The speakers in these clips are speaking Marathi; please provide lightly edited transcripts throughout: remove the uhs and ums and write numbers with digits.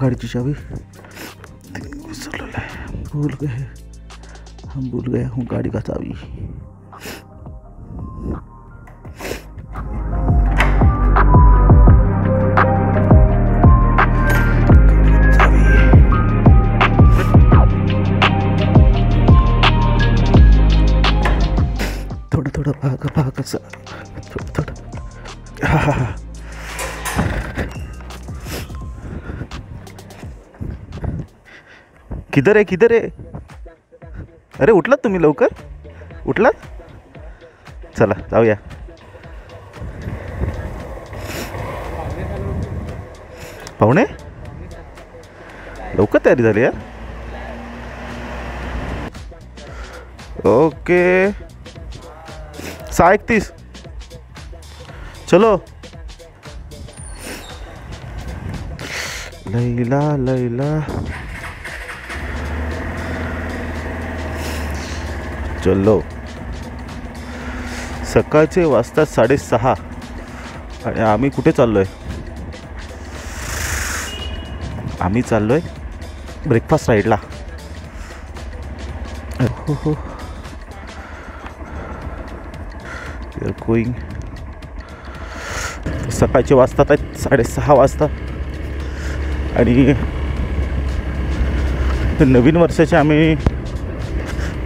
गाड़ी की चाबी विसरलेलं आहे, भूल गए, हम भूल गया हूँ गाड़ी का चाबी। थोड़ा थोड़ा भाग भाग सा, थोड़ा थोड़ा। हाँ किधर आहे, किधर आहे? अरे उठलात तुम्ही, लवकर उठलात? चला जाऊया। पाहुणे लवकर तयारी झाली यार। ओके 6:31 चलो। लैला लैला चलो। सकाळचे वाजता 6:30 आणि आम्ही कुठे चाललोय? आम्ही चाललोय ब्रेकफास्ट राईडला। हो हो गोईंग। सकाळचे वाजतात 6:30 वाजता आणि नवीन वर्षाचे आम्ही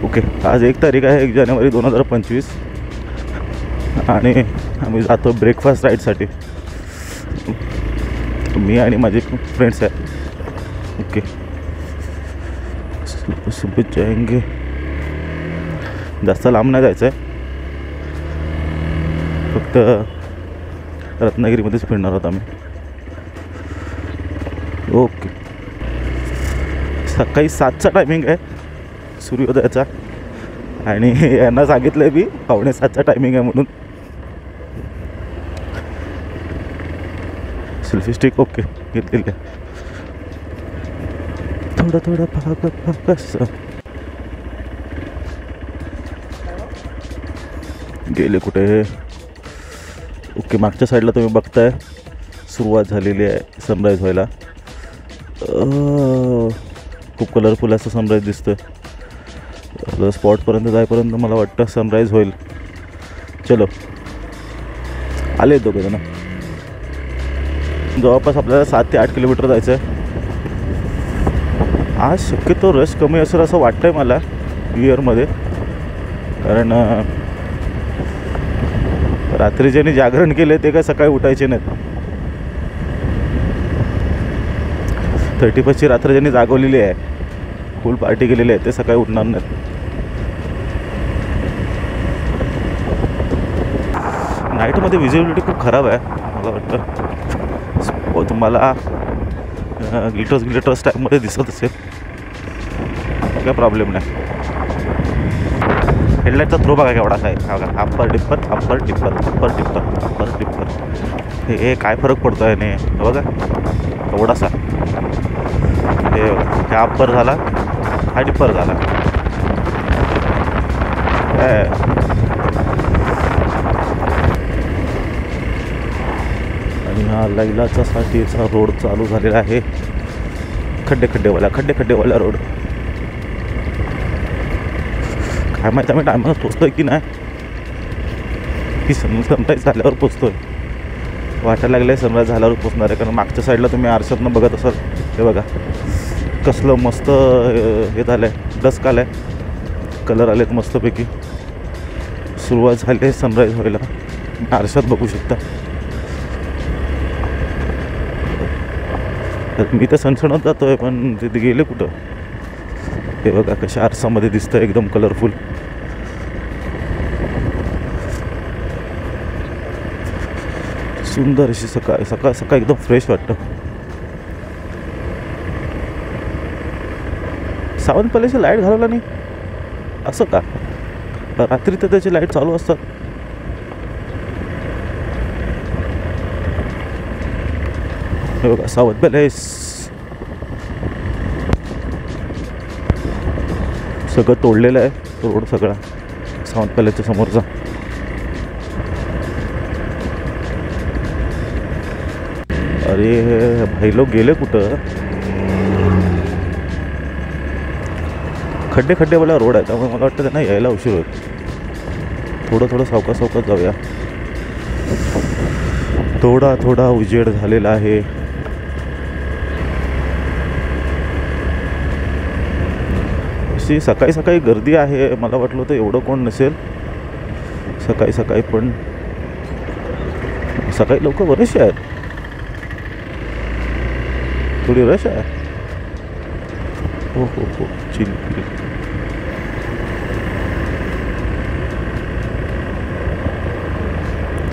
ओके आज 1 तारीख आहे, 1 जानेवारी 2025 आणि आम्ही जातो ब्रेकफास्ट राईडसाठी। मी आणि माझे फ्रेंड्स आहेत। ओके सुबह जाएंगे, जास्त लांब नाही जायचं आहे, फक्त रत्नागिरीमध्येच फिरणार आहोत आम्ही। ओके सकाळी 7चा टायमिंग आहे सूर्योदयाचा आणि यांना सांगितलं मी 6:45चा टायमिंग आहे म्हणून। सेल्फी स्टिक ओके घेतलेली आहे। थोडं थोडं भागत भागत गेले कुठे? ओके मागच्या साईडला तुम्ही बघताय सुरुवात झालेली आहे सनराईज व्हायला। खूप कलरफुल असं सनराईज दिसतोय। स्पॉटपर्यंत जाईपर्यंत मला वाटतं सनराईज होईल। चलो आले दोघे जण। जवळपास आपल्याला 7 ते 8 किलोमीटर जायचं आहे। आज शक्यतो रश कमी असेल असं वाटतंय मला न्यू इयरमध्ये, कारण रात्री ज्यांनी जागरण केले ते काय सकाळी उठायचे नाहीत। 31ची रात्र ज्यांनी जागवलेली आहे, फुल पार्टी केलेली आहे, ते सकाळी उठणार नाहीत। नाईटमध्ये विजिबिलिटी खूप खराब आहे मला वाटतं। तुम्हाला ग्लिटर्स टाईपमध्ये दिसत असेल, काय प्रॉब्लेम नाही। हेडलाईटचा थ्रो बघा केवढा आहे, बघा upper dipper upper dipper upper dipper upper dipper. हे काय फरक पडतो आहे ने बघा एवढासा। हे हा अप्पर झाला, हा डिप्पर झाला। आणि हा लैलाचा साठीचा रोड चालू झालेला आहे, खड्डेवाला रोड। काय माहिती आम्ही टायमाला पोचतोय की नाही, की सनराईज झाल्यावर पोचतोय। वाटायला लागलं आहे सनराईज झाल्यावर पोचणार आहे, कारण मागच्या साईडला तुम्ही आरशातनं बघत असाल, हे बघा कसलं मस्त हे झालं आहे, डस्क आलं आहे, कलर आलेत मस्तपैकी। सुरुवात झाली आहे सनराईज व्हायला, आरशात बघू शकता। मी तर सणसणत जातोय पण तिथे गेले कुठं? हे बघा कशा आरसामध्ये दिसतं एकदम कलरफुल। सुंदर अशी सकाळ एकदम फ्रेश वाटतं। सावंत पॅलेसची लाईट घालवला नाही असं का? रात्री तर त्याची लाईट चालू असतात। हे बघा सावंत पॅलेस सगळं तोडलेलं आहे, तो रोड सगळा सावंत पॅलेसच्या समोरचा। अरे भाई लोक गेले कुठं? खड्डे खड्डेवाला रोड आहे, त्यामुळे मला वाटतं त्यांना यायला उशीर होईल. थोडं सावकाश जाऊया. थोडा उजेड झालेला आहे. अशी सकाळी गर्दी आहे. मला वाटलं होतं एवढं कोण नसेल सकाळी, पण सकाळी लोक बरेचसे आहेत. थोडी रश आहे. हो चिल.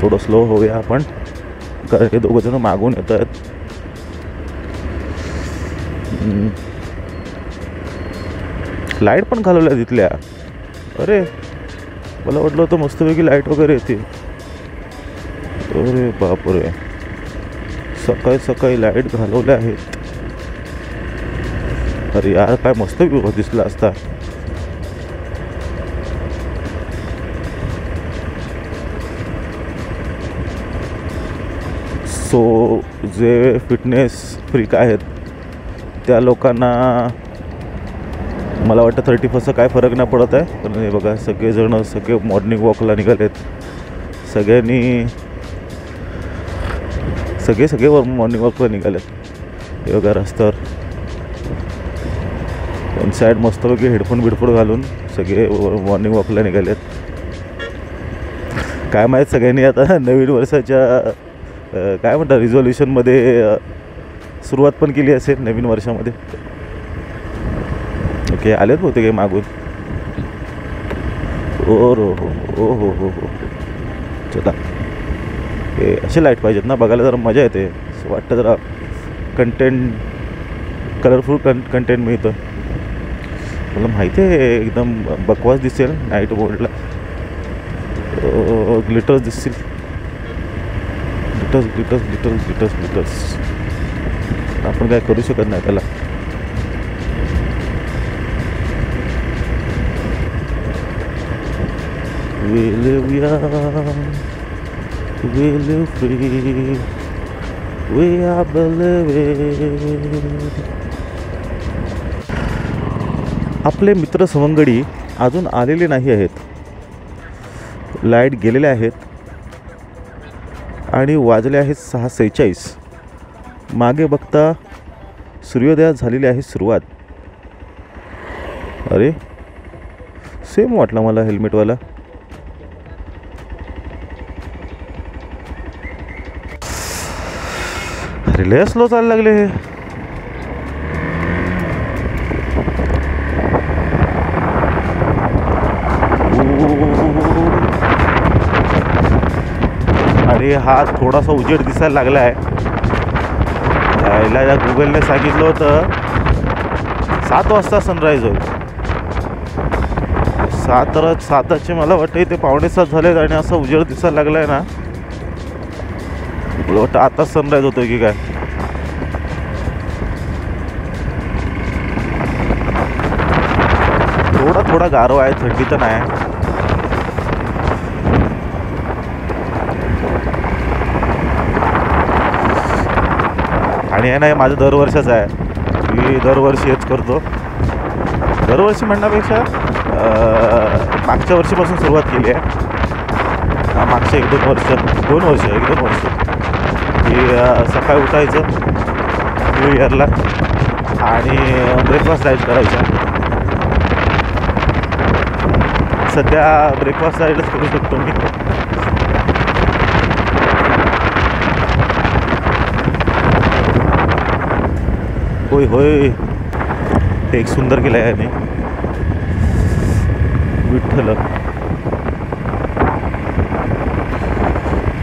थोडं स्लो होऊया आपण, कारण हे दोघं जण मागून येत आहेत. लाईट पण घालवल्या तिथल्या. अरे मला वाटलं होतं मस्तपैकी लाईट वगैरे येते. अरे बापरे, सकाळी लाईट घालवल्या आहेत. अरे यार, काय मस्त व्ह्यू दिसला असता. सो जे फिटनेस फ्रीक आहेत त्या लोकांना मला वाटतं 31st काय फरक नाही पडत आहे. पण हे बघा, सगळे मॉर्निंग वॉकला निघालेत. सगळे मॉर्निंग वॉकला निघालेत. हे बघा रस्त्यावर वन साईड मस्तपैकी हेडफोन घालून सगळे मॉर्निंग वॉकला निघालेत. काय माहीत सगळ्यांनी आता नवीन वर्षाच्या काय म्हणतात रिझोल्युशनमध्ये सुरुवात पण केली असेल नवीन वर्षामध्ये. ओके, आलेत होते काही मागून. हो चला. हे असे लाईट पाहिजेत ना, बघायला जरा मजा येते. वाटतं जरा कलरफुल कंटेंट मिळतं. मला माहिती आहे एकदम बकवास दिसेल नाईट मोडला. ग्लिटर्स दिसतील. ग्लिटर्स आपण काय करू शकत नाही त्याला. We live young, we live free, we are believing. आपले मित्र सवंगडी अजून आलेले नाही आहेत. लाईट गेलेले आहेत आणि वाजले आहेत 6:46. मागे बघता सूर्योदयात झालेली आहे सुरुवात. अरे सेम वाटला मला हेल्मेटवाला. अरे लय स्लो चालायला लागले हे. अरे हा थोडासा उजेड दिसायला लागला आहे. यायला गुगलने सांगितलं होतं 7 वाजता सनराईज होईल. 7चे मला वाटतं इथे 6:45 झालेत आणि असा उजेड दिसायला लागला आहे ना. मला वाटतं आता सनराईज होतोय की काय. थोडा गारवा आहे, थंडी तर नाही. आणि हे नाही, माझं दरवर्षाचं आहे. मी दरवर्षी हेच करतो. दरवर्षी म्हणण्यापेक्षा मागच्या वर्षीपासून सुरुवात केली आहे. मागचे 1-2 वर्ष की सकाळी उठायचं न्यू इयरला आणि ब्रेकफास्ट राईड करायचा. सध्या ब्रेकफास्ट राईडच करू शकतो मी. होय टेक सुंदर केलं आहे याने. विठ्ठल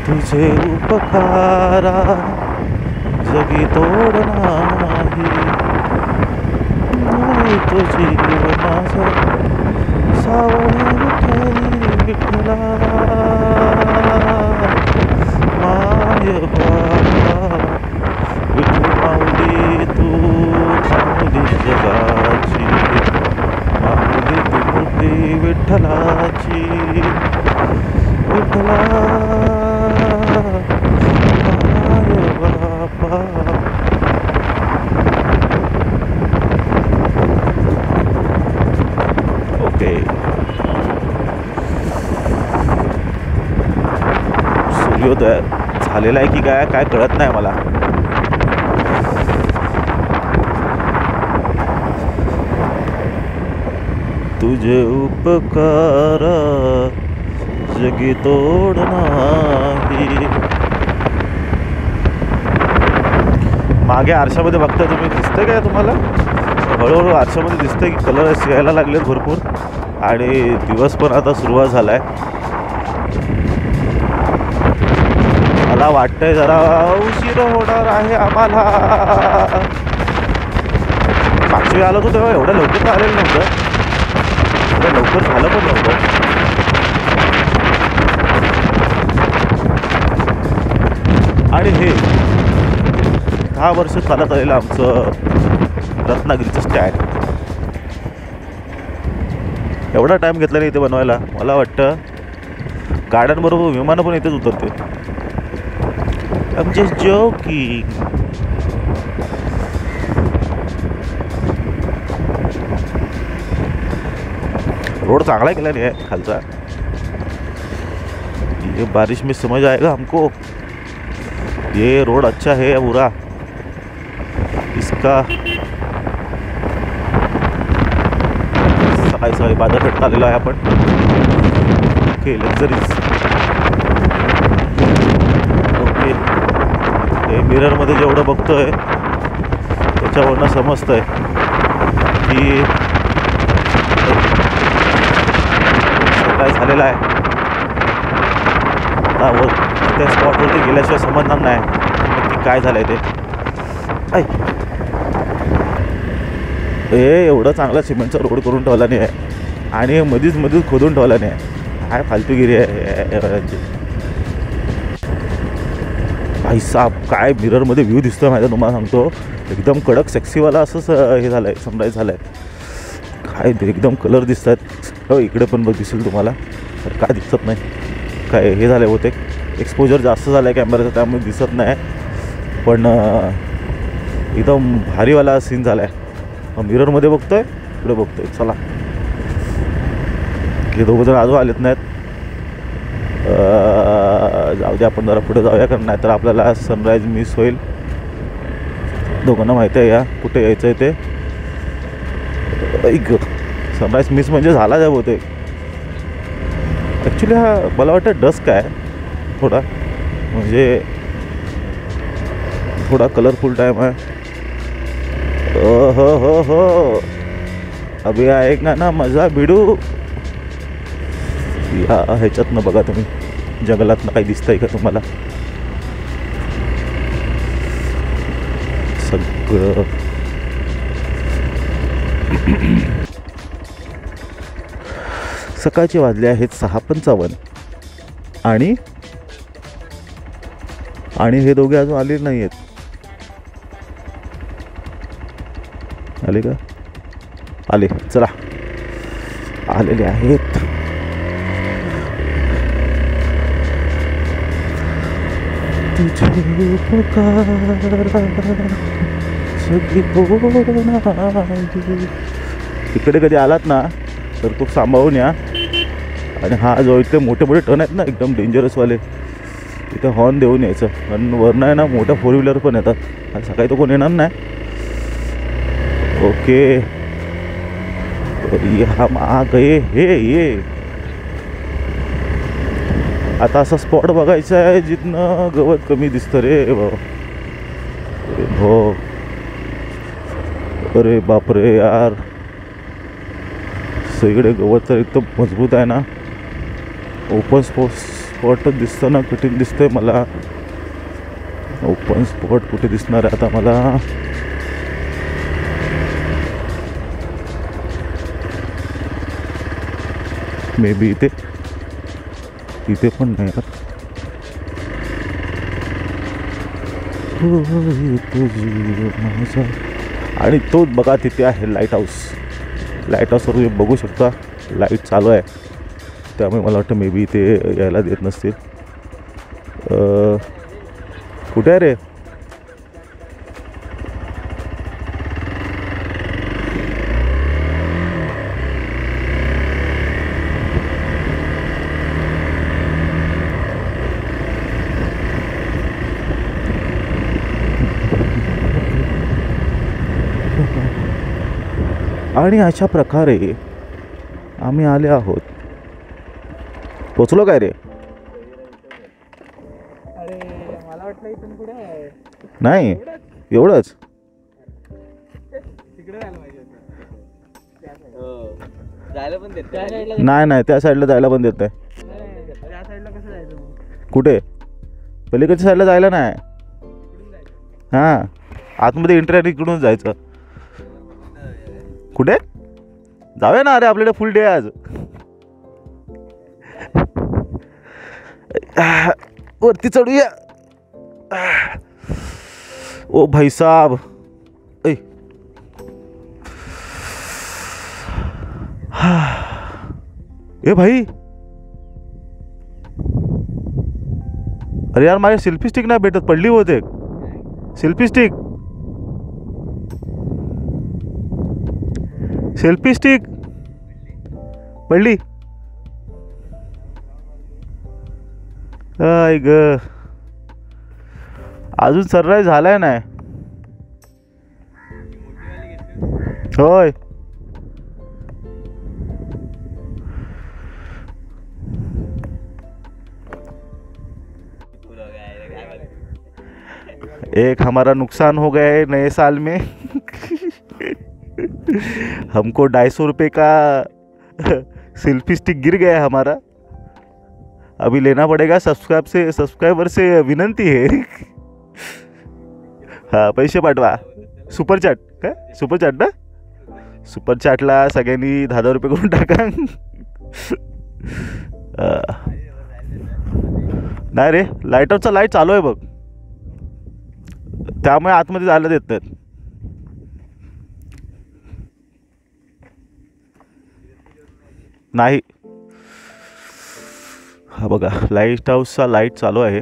तुझे उपकारा जगी तोड नाही, तुझी माझा सावळी विठ्ठला माय बाबा. विठू माऊली तू माऊली जगाची, माऊली तू बुद्धी विठ्ठलाची. विठ्ठला सूर्योदय झालेला आहे की काय काय कळत नाही मला. तुझे उपकार जगी तोड नाही. मागे आरशामध्ये बघताय तुम्ही, दिसतंय काय तुम्हाला? हळूहळू आरशामध्ये दिसतंय की कलर यायला लागलेत भरपूर आणि दिवस पण आता सुरुवात झाला आहे. मला वाटतंय जरा उशीर होणार आहे आम्हाला. मागच्या वेळी आलो होतो तेव्हा एवढं लवकर तर आलेलं नव्हतं, एवढं लवकर झालं पण नव्हतं. आणि हे 10 वर्ष चालत आलेलं आमचं रत्नागिरीचं स्टँड. एवढा टाईम घेतला नाही इथे बनवायला. मला वाटतं गाड्यांबरोबर विमानं पण इथेच उतरते. I am just joking. Road चांगला केला नाही आहे खालचा. ये बारिश में समझ आएगा हमको. ये रोड अच्छा है या बुरा इसका. सकाळी सकाळी बाजारपेठ आलेलो आहे आपण. Okay luxuries. ओके हे मिररमध्ये जेवढं बघतोय त्याच्यावरनं समजतंय की काय झालेलं आहे. आता त्या स्पॉटवरती गेल्याशिवाय समजणार नाही नक्की काय झालंय ते. एवढं चांगला सिमेंटचा रोड करून ठेवला नाही आहे आणि मधीच खोदून ठेवला नाही आहे. काय फालतूगिरी आहे. भाई साहब काय मिररमध्ये व्ह्यू दिसतोय माहिती तुम्हाला सांगतो. एकदम कडक सेक्सीवाला असंच हे झालं आहे, सनराईज झालं आहे. काय एकदम कलर दिसत आहेत. हो इकडे पण बघ दिसेल तुम्हाला. तर काय दिसत नाही, काय हे झालं होते एक्सपोजर जास्त झालं आहे कॅमेऱ्याचं त्यामुळे दिसत नाही. पण एकदम भारीवाला सीन झाला आहे. मिररमध्ये बघतोय इकडे बघतोय. चला हे दोघं जण अजून आलेत नाहीत. जाऊ दे आपण जरा पुढे जाऊया, कारण नाही तर आपल्याला सनराईज मिस होईल. दोघांना माहिती आहे या कुठे यायचं आहे ते. ऐक सनराईज मिस म्हणजे झाला आहे बहुतेक. ॲक्च्युली हा मला वाटतं डस्क आहे थोडा, म्हणजे थोडा कलरफुल टाईम आहे. हो अभि आएगा ना मजा भिडू. या ह्याच्यातनं बघा तुम्ही, जंगलातनं काही दिसतंय का तुम्हाला? सगळं सकाळचे वाजले आहेत 6:55 आणि हे दोघे अजून आले नाही आहेत. आले का? आले. चला आलेले आहेत. इकडे कधी आलात ना तर खूप सांभाळून या. आणि हा जो इथे मोठे मोठे टर्न आहेत ना एकदम डेंजरसवाले, इथे हॉर्न देऊन यायचं. कारण वरनं आहे ना मोठ्या 4 व्हीलर पण येतात. आणि सकाळी तो कोण येणार नाही. ओके हम आ गए हे. आता असा स्पॉट बघायचा आहे जिथनं गवत कमी दिसतं रे हो. अरे बापरे यार, सगळे गवत तर एकदम मजबूत आहे ना. ओपन स्पॉटच दिसतं ना, कठीण दिसतंय मला. ओपन स्पॉट कुठे दिसणार आहे आता मला? मे बी इथे पण नाही यार. आणि तोच बघा तिथे आहे लाईट हाऊस. लाईट हाऊसवर तुम्ही बघू शकता लाईट चालू आहे. त्यामुळे मला वाटतं मे बी इथे यायला देत नसतील. कुठे आहे रे? आणि अशा प्रकारे आम्ही आले आहोत. पोचलो काय रे? अरे मला वाटलं इथून पुढे आहे. नाही एवढंच. तिकडे जायला पाहिजे जायला पण देत त्या साईडला. नाही नाही त्या साईडला जायला पण देत नाही. त्या साईडला कसं जायचं मग? कुठे? पलीकडच्या साईडला जायला नाही. हां आतमध्ये एंट्री इकडून जायचं. कुठे जाऊया ना? अरे आपल्याकडे फुल डे आज. वरती चढूया. ओ भाई साहब. ए भाई, अरे यार माझी सेल्फी स्टिक नाही भेटत. पडली होते सेल्फी स्टिक. सेल्फी स्टिक पडली. आय ग, अजून सनराईज झालाय नाही. होय एक हमारा नुकसान हो गया है नए साल में. हमको 250 रुपये का सेल्फी स्टिक गिर गया है हमारा. अभी लेना पड़ेगा. सब्सक्राइबर से विनंती है. हाँ पैसे पाठवा. सुपर चॅट काय? सुपर चॅट ना? सुपर चॅटला सगळ्यांनी 10,000 रुपये करून टाका. नाही रे, लाईटरचा लाईट चालू आहे बघ, त्यामुळे आतमध्ये जायला देत नाहीत. नाही हा बघा, लाईट हाऊसचा लाईट चालू आहे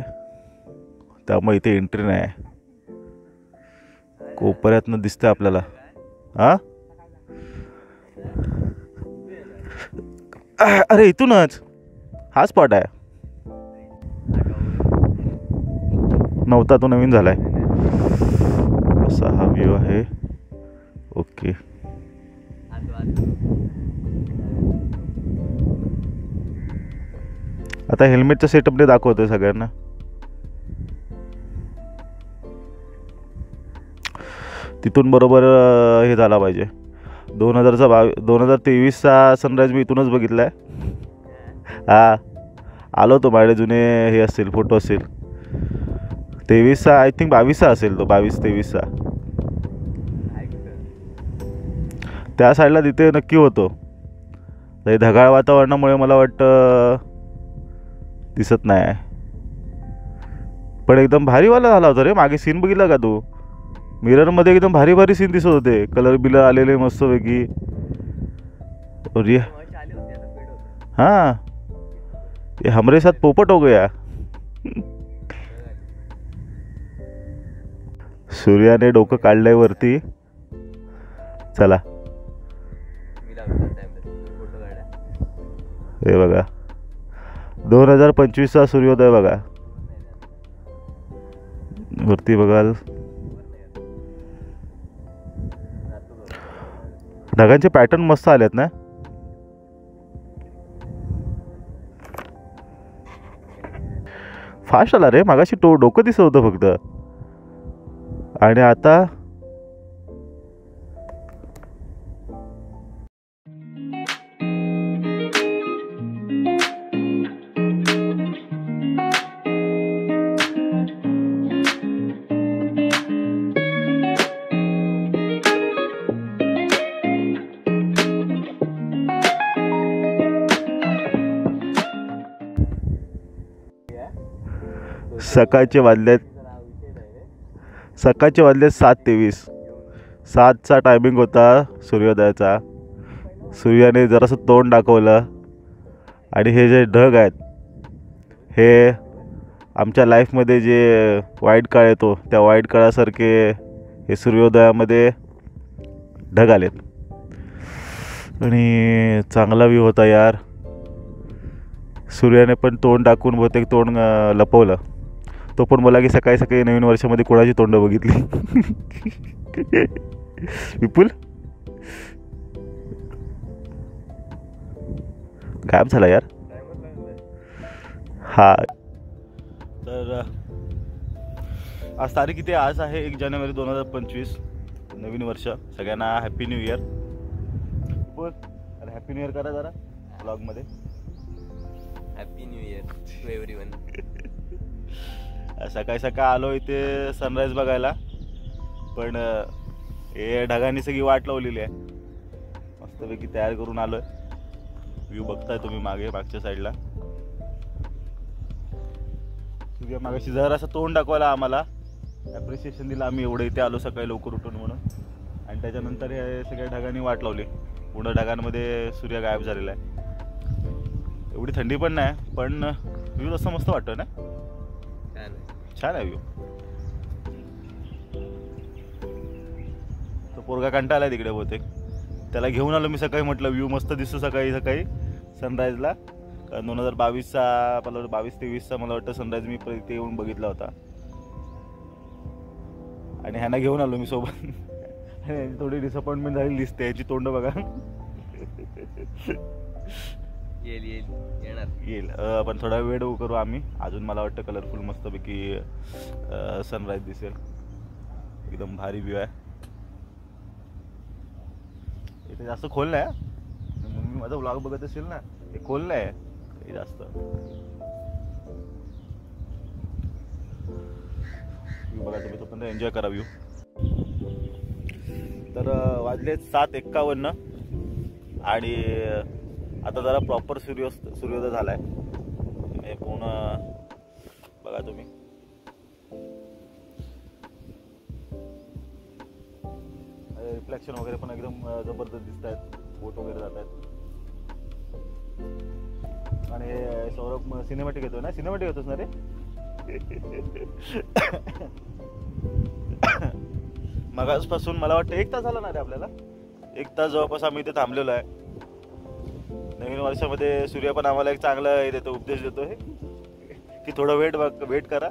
त्यामुळे इथे एंट्री नाही आहे. कोपऱ्यातनं दिसतंय आपल्याला. हां अरे इथूनच हा स्पॉट आहे. नव्हता तो, नवीन झालाय. असा हा व्ह्यू आहे. ओके आता हेल्मेटच्या सेटअपने दाखवतोय सगळ्यांना. तिथून बरोबर हे झाला पाहिजे. 2023चा सनराईज मी इथूनच बघितला आहे. हा आलो तो, माझे जुने हे असतील फोटो असतील. 23चा आय थिंक 22चा असेल तो, 22-23चा. त्या साईडला तिथे नक्की होतो. तर ढगाळ वातावरणामुळे मला वाटतं दिसत नाही. पण एकदम भारीवाला झाला होता रे. मागे सीन बघितला का तू? मिररमध्ये एकदम भारी भारी सीन दिसत होते. कलर बिलर आलेले मस्तपैकी. हाँ ये हमरे साथ पोपट हो गया. सूर्याने डोकं काढलंय वरती. चला हे बघा 2025चा सूर्योदय बघा. वरती बघाल ढगांचे पॅटर्न मस्त आलेत ना. फास्ट आला रे. मागाशी डोकं दिसत होतं फक्त, आणि आता सकाळचे वाजलेत 7:23. 7चा टायमिंग होता सूर्योदयाचा. सूर्याने जरासं तोंड दाखवलं, आणि हे जे ढग आहेत हे आमच्या लाईफमध्ये जे वाईट काळ येतो त्या वाईट काळासारखे हे सूर्योदयामध्ये ढग आलेत. आणि चांगला व्ह्यू होता यार. सूर्याने पण तोंड दाखवून बहुतेक तोंड लपवलं. तो पण बोला की सकाळी सकाळी नवीन वर्षामध्ये कोणाची तोंड बघितली. विपुल गायब झाला यार हा. तर आज तारीख किती? आज आहे 1 जानेवारी 2025. नवीन वर्ष. सगळ्यांना हॅपी न्यू इयर. बोल अरे हॅपी न्यू इयर करा जरा ब्लॉगमध्ये. Happy new year to everyone. सकाळी सकाळी आलो इथे सनराईज बघायला, पण हे ढगांनी सगळी वाट लावलेली आहे. मस्तपैकी तयार करून आलोय. व्ह्यू बघताय तुम्ही मागच्या साईडला. सूर्य मागाशी जरा असं तोंड दाखवायला आम्हाला ॲप्रिसिएशन दिलं. आम्ही एवढं इथे आलो सकाळी लवकर उठून म्हणून. आणि त्याच्यानंतर हे सगळ्या ढगांनी वाट लावली. पूर्ण ढगांमध्ये सूर्य गायब झालेला आहे. एवढी थंडी पण नाही, पण व्ह्यू असं मस्त वाटतं ना. छान आहे व्ह्यू. तो पोरगा कंटाळा आलाय तिकडे बहुतेक. त्याला घेऊन आलो मी सकाळी. म्हटलं व्ह्यू मस्त दिसतो सकाळी सकाळी सनराईजला. कारण 2022चा मला 22-23चा मला वाटतं सनराईज मी इथे येऊन बघितला होता. आणि ह्यांना घेऊन आलो मी सोबत. आणि थोडी डिसअपॉइंटमेंट झालेली दिसते. याची तोंड बघा. येईल पण थोडा वेळ करू आम्ही अजून. मला वाटतं कलरफुल मस्तपैकी सनराईज दिसेल. एकदम भारी व्ह्यू आहे. इथे जास्त खोल नाही. मी माझा व्लॉग बघत असेल ना, हे खोल नाही जास्त. व्ह्यू बघा तुम्ही, तोपर्यंत एन्जॉय करा व्ह्यू. तर वाजले 7:51 आणि आता जरा प्रॉपर सूर्योदय झालाय. हे पूर्ण बघा तुम्ही. रिफ्लेक्शन वगैरे पण एकदम जबरदस्त दिसत आहेत. बोट वगैरे जात आहेत. आणि सौरभ सिनेमॅटिक येतोय ना. सिनेमॅटिक येतोस ना रे. मगाचपासून मला वाटतं 1 तास झाला ना रे आपल्याला. 1 तास जवळपास आम्ही इथे थांबलेलो आहे. नवीन वर्षामध्ये सूर्य पण आम्हाला एक चांगला हे देतो, उपदेश देतो हे की थोडं वेट करा.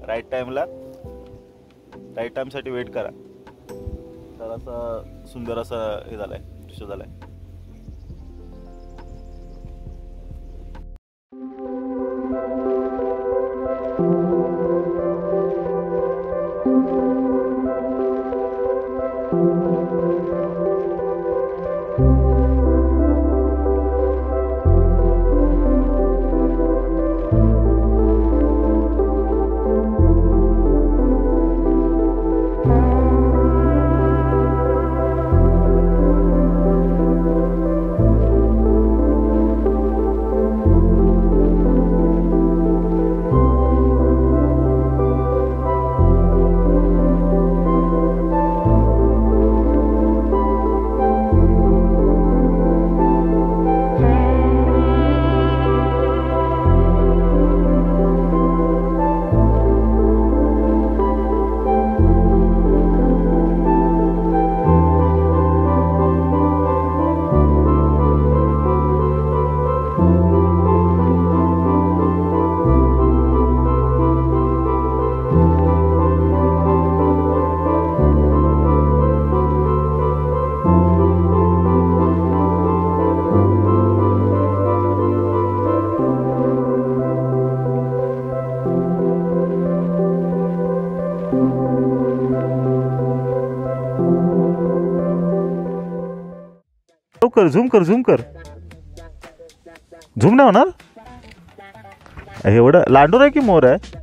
राईट टाईमसाठी वेट करा. तर असं सुंदर असं हे झालंय, दृश्य झालंय. झूम कर झूम नाही होणार. एवढं लांडोर आहे की मोर आहे.